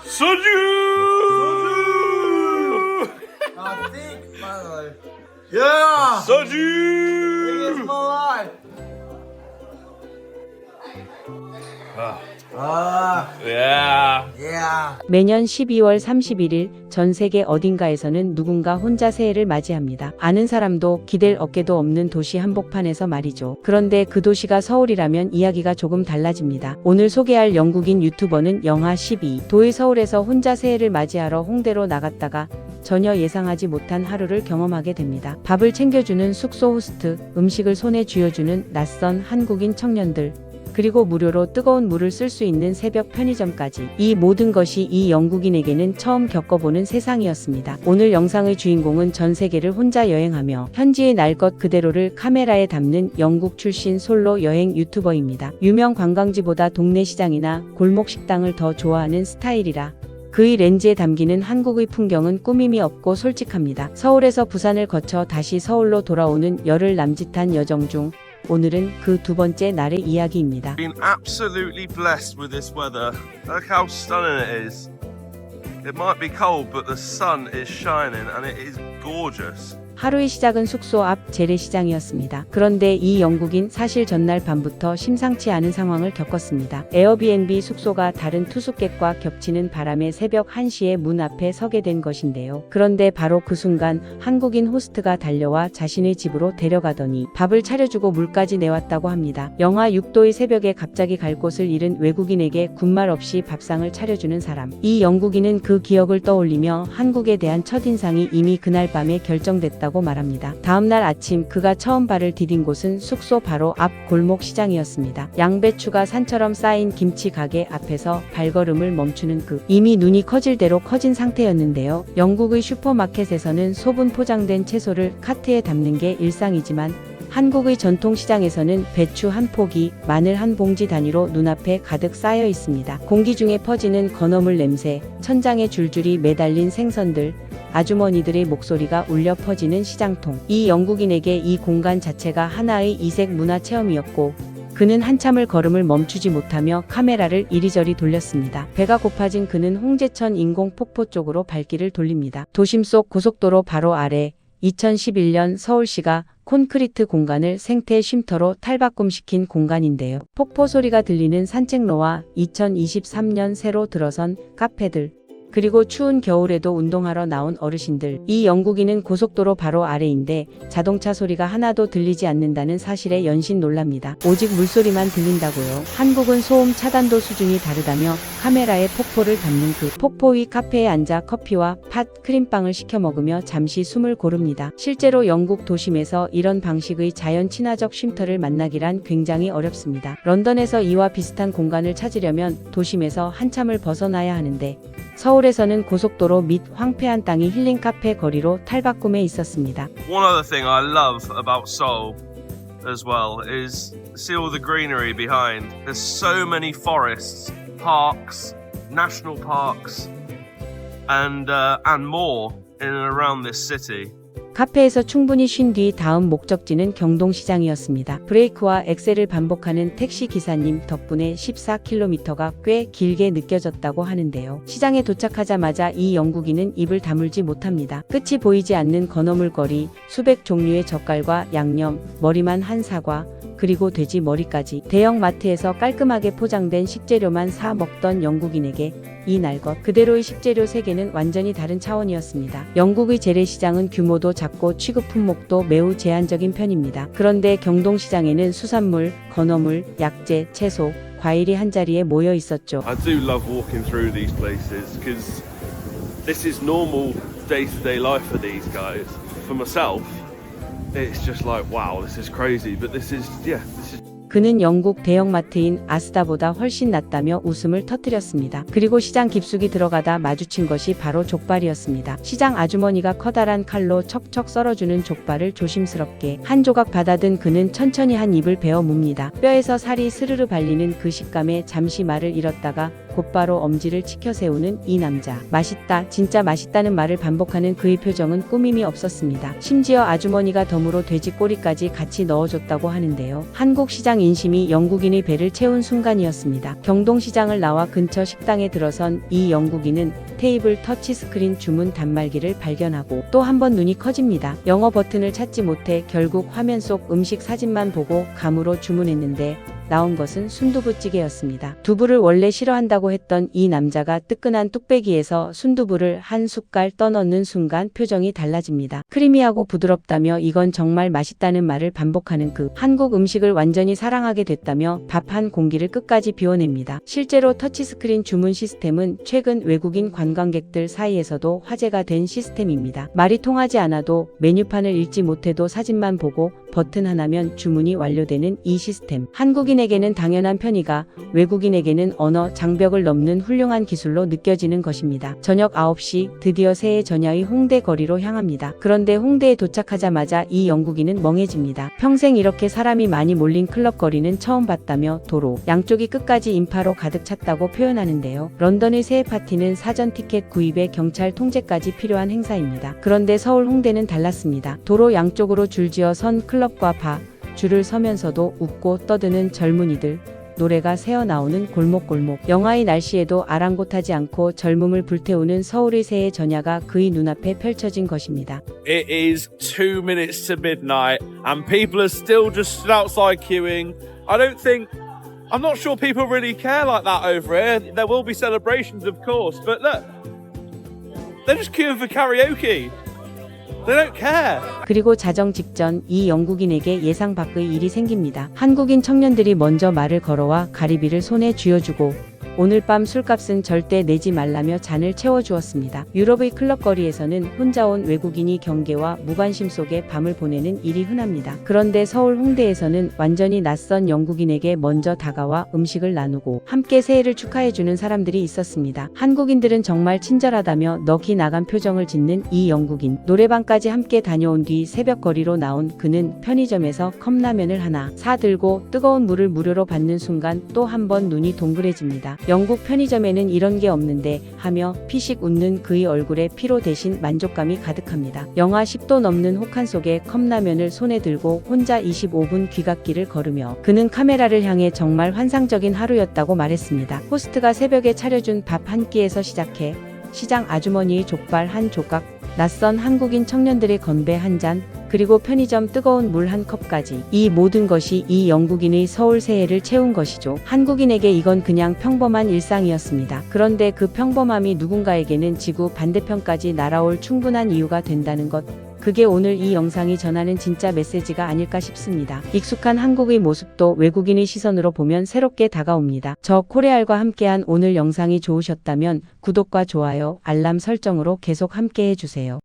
소주. I think, Milo. Yeah! 소주. It's my life! Yeah. Yeah! 매년 12월 31일 전 세계 어딘가에서는 누군가 혼자 새해를 맞이합니다. 아는 사람도 기댈 어깨도 없는 도시 한복판에서 말이죠. 그런데 그 도시가 서울이라면 이야기가 조금 달라집니다. 오늘 소개할 영국인 유튜버는 영하 12도의 서울에서 혼자 새해를 맞이하러 홍대로 나갔다가 전혀 예상하지 못한 하루를 경험하게 됩니다. 밥을 챙겨주는 숙소 호스트, 음식을 손에 쥐어주는 낯선 한국인 청년들, 그리고 무료로 뜨거운 물을 쓸 수 있는 새벽 편의점까지. 이 모든 것이 이 영국인에게는 처음 겪어보는 세상이었습니다. 오늘 영상의 주인공은 전 세계를 혼자 여행하며 현지의 날 것 그대로를 카메라에 담는 영국 출신 솔로 여행 유튜버입니다. 유명 관광지보다 동네 시장이나 골목 식당을 더 좋아하는 스타일이라 그의 렌즈에 담기는 한국의 풍경은 꾸밈이 없고 솔직합니다. 서울에서 부산을 거쳐 다시 서울로 돌아오는 열흘 남짓한 여정 중 오늘은 그 두 번째 날의 이야기입니다. Been absolutely blessed with this weather. Look how stunning it is. It might be cold, but the sun is shining and it is gorgeous. 하루의 시작은 숙소 앞 재래시장이었습니다. 그런데 이 영국인 사실 전날 밤부터 심상치 않은 상황을 겪었습니다. 에어비앤비 숙소가 다른 투숙객과 겹치는 바람에 새벽 1시에 문 앞에 서게 된 것인데요. 그런데 바로 그 순간 한국인 호스트가 달려와 자신의 집으로 데려가더니 밥을 차려주고 물까지 내왔다고 합니다. 영하 6도의 새벽에 갑자기 갈 곳을 잃은 외국인에게 군말 없이 밥상을 차려주는 사람. 이 영국인은 그 기억을 떠올리며 한국에 대한 첫인상이 이미 그날 밤에 결정됐다 고 말합니다. 다음날 아침 그가 처음 발을 디딘 곳은 숙소 바로 앞 골목 시장이었습니다. 양배추가 산처럼 쌓인 김치 가게 앞에서 발걸음을 멈추는 그 이미 눈이 커질 대로 커진 상태였는데요. 영국의 슈퍼마켓에서는 소분 포장된 채소를 카트에 담는 게 일상이지만 한국의 전통시장에서는 배추 한 포기, 마늘 한 봉지 단위로 눈앞에 가득 쌓여 있습니다. 공기 중에 퍼지는 건어물 냄새, 천장에 줄줄이 매달린 생선들, 아주머니들의 목소리가 울려 퍼지는 시장통. 이 영국인에게 이 공간 자체가 하나의 이색 문화 체험이었고 그는 한참을 걸음을 멈추지 못하며 카메라를 이리저리 돌렸습니다. 배가 고파진 그는 홍제천 인공폭포 쪽으로 발길을 돌립니다. 도심 속 고속도로 바로 아래 2011년 서울시가 콘크리트 공간을 생태 쉼터로 탈바꿈시킨 공간인데요. 폭포 소리가 들리는 산책로와 2023년 새로 들어선 카페들, 그리고 추운 겨울에도 운동하러 나온 어르신들. 이 영국인은 고속도로 바로 아래인데 자동차 소리가 하나도 들리지 않는다는 사실에 연신 놀랍니다. 오직 물소리만 들린다고요. 한국은 소음 차단도 수준이 다르다며 카메라에 폭포를 담는 그 폭포 위 카페에 앉아 커피와 팥, 크림빵을 시켜 먹으며 잠시 숨을 고릅니다. 실제로 영국 도심에서 이런 방식의 자연 친화적 쉼터를 만나기란 굉장히 어렵습니다. 런던에서 이와 비슷한 공간을 찾으려면 도심에서 한참을 벗어나야 하는데 서울에서는 고속도로 및 황폐한 땅이 힐링 카페 거리로 탈바꿈해 있었습니다. One other thing I love about Seoul as well is see all the greenery behind. There's so many forests, parks, national parks, and more in and around this city. 카페에서 충분히 쉰 뒤 다음 목적지는 경동시장이었습니다. 브레이크와 엑셀을 반복하는 택시 기사님 덕분에 14km가 꽤 길게 느껴졌다고 하는데요. 시장에 도착하자마자 이 영국인은 입을 다물지 못합니다. 끝이 보이지 않는 건어물 거리, 수백 종류의 젓갈과 양념, 머리만 한 사과, 그리고 돼지 머리까지. 대형 마트에서 깔끔하게 포장된 식재료만 사 먹던 영국인에게 이 날 것 그대로의 식재료 세계는 완전히 다른 차원이었습니다. 영국의 재래시장은 규모도 작고 취급 품목도 매우 제한적인 편입니다. 그런데 경동시장에는 수산물, 건어물, 약재, 채소, 과일이 한자리에 모여 있었죠. I do love walking through these places because this is normal day-to-day life for these guys. For myself, it's just like wow, this is crazy, but this is 그는 영국 대형마트인 아스다보다 훨씬 낫다며 웃음을 터뜨렸습니다. 그리고 시장 깊숙이 들어가다 마주친 것이 바로 족발이었습니다. 시장 아주머니가 커다란 칼로 척척 썰어주는 족발을 조심스럽게 한 조각 받아든 그는 천천히 한 입을 베어 뭅니다. 뼈에서 살이 스르르 발리는 그 식감에 잠시 말을 잃었다가 곧바로 엄지를 치켜 세우는 이 남자. 맛있다, 진짜 맛있다는 말을 반복하는 그의 표정은 꾸밈이 없었습니다. 심지어 아주머니가 덤으로 돼지 꼬리까지 같이 넣어줬다고 하는데요. 한국 시장 인심이 영국인의 배를 채운 순간이었습니다. 경동시장을 나와 근처 식당에 들어선 이 영국인은 테이블 터치스크린 주문 단말기를 발견하고 또 한 번 눈이 커집니다. 영어 버튼을 찾지 못해 결국 화면 속 음식 사진만 보고 감으로 주문했는데 나온 것은 순두부찌개였습니다. 두부를 원래 싫어한다고 했던 이 남자가 뜨끈한 뚝배기에서 순두부를 한 숟갈 떠넣는 순간 표정이 달라집니다. 크리미하고 부드럽다며 이건 정말 맛있다는 말을 반복하는 그 한국 음식을 완전히 사랑하게 됐다며 밥 한 공기를 끝까지 비워냅니다. 실제로 터치스크린 주문 시스템은 최근 외국인 관광객들 사이에서도 화제가 된 시스템입니다. 말이 통하지 않아도 메뉴판을 읽지 못해도 사진만 보고 버튼 하나면 주문이 완료되는 이 시스템. 한국인에게는 당연한 편의가 외국인에게는 언어 장벽을 넘는 훌륭한 기술로 느껴지는 것입니다. 저녁 9시 드디어 새해 전야의 홍대 거리로 향합니다. 그런데 홍대에 도착하자마자 이 영국인은 멍해집니다. 평생 이렇게 사람이 많이 몰린 클럽 거리는 처음 봤다며 도로 양쪽이 끝까지 인파로 가득 찼다고 표현하는데요. 런던의 새해 파티는 사전 티켓 구입에 경찰 통제까지 필요한 행사입니다. 그런데 서울 홍대는 달랐습니다. 도로 양쪽으로 줄지어 선 클럽과 바, 줄을 서면서도 웃고 떠드는 젊은이들, 노래가 새어나오는 골목골목. 영하의 날씨에도 아랑곳하지 않고 젊음을 불태우는 서울의 새해 전야가 그의 눈앞에 펼쳐진 것입니다. It is 2 minutes to midnight and people are still just stood outside queuing. I'm not sure people really care like that over here. There will be celebrations, of course, but look, they're just queuing for karaoke. They don't care. 그리고 자정 직전 이 영국인에게 예상 밖의 일이 생깁니다. 한국인 청년들이 먼저 말을 걸어와 가리비를 손에 쥐어주고 오늘 밤 술값은 절대 내지 말라며 잔을 채워주었습니다. 유럽의 클럽 거리에서는 혼자 온 외국인이 경계와 무관심 속에 밤을 보내는 일이 흔합니다. 그런데 서울 홍대에서는 완전히 낯선 영국인에게 먼저 다가와 음식을 나누고 함께 새해를 축하해주는 사람들이 있었습니다. 한국인들은 정말 친절하다며 넋이 나간 표정을 짓는 이 영국인. 노래방까지 함께 다녀온 뒤 새벽 거리로 나온 그는 편의점에서 컵라면을 하나 사들고 뜨거운 물을 무료로 받는 순간 또 한 번 눈이 동그래집니다. 영국 편의점에는 이런 게 없는데 하며 피식 웃는 그의 얼굴에 피로 대신 만족감이 가득합니다. 영하 10도 넘는 혹한 속에 컵라면을 손에 들고 혼자 25분 귀갓길을 걸으며 그는 카메라를 향해 정말 환상적인 하루였다고 말했습니다. 호스트가 새벽에 차려준 밥 한 끼에서 시작해 시장 아주머니의 족발 한 조각, 낯선 한국인 청년들의 건배 한 잔, 그리고 편의점 뜨거운 물 한 컵까지. 이 모든 것이 이 영국인의 서울 새해를 채운 것이죠. 한국인에게 이건 그냥 평범한 일상이었습니다. 그런데 그 평범함이 누군가에게는 지구 반대편까지 날아올 충분한 이유가 된다는 것. 그게 오늘 이 영상이 전하는 진짜 메시지가 아닐까 싶습니다. 익숙한 한국의 모습도 외국인의 시선으로 보면 새롭게 다가옵니다. 저 코레알과 함께한 오늘 영상이 좋으셨다면 구독과 좋아요, 알람 설정으로 계속 함께 해주세요.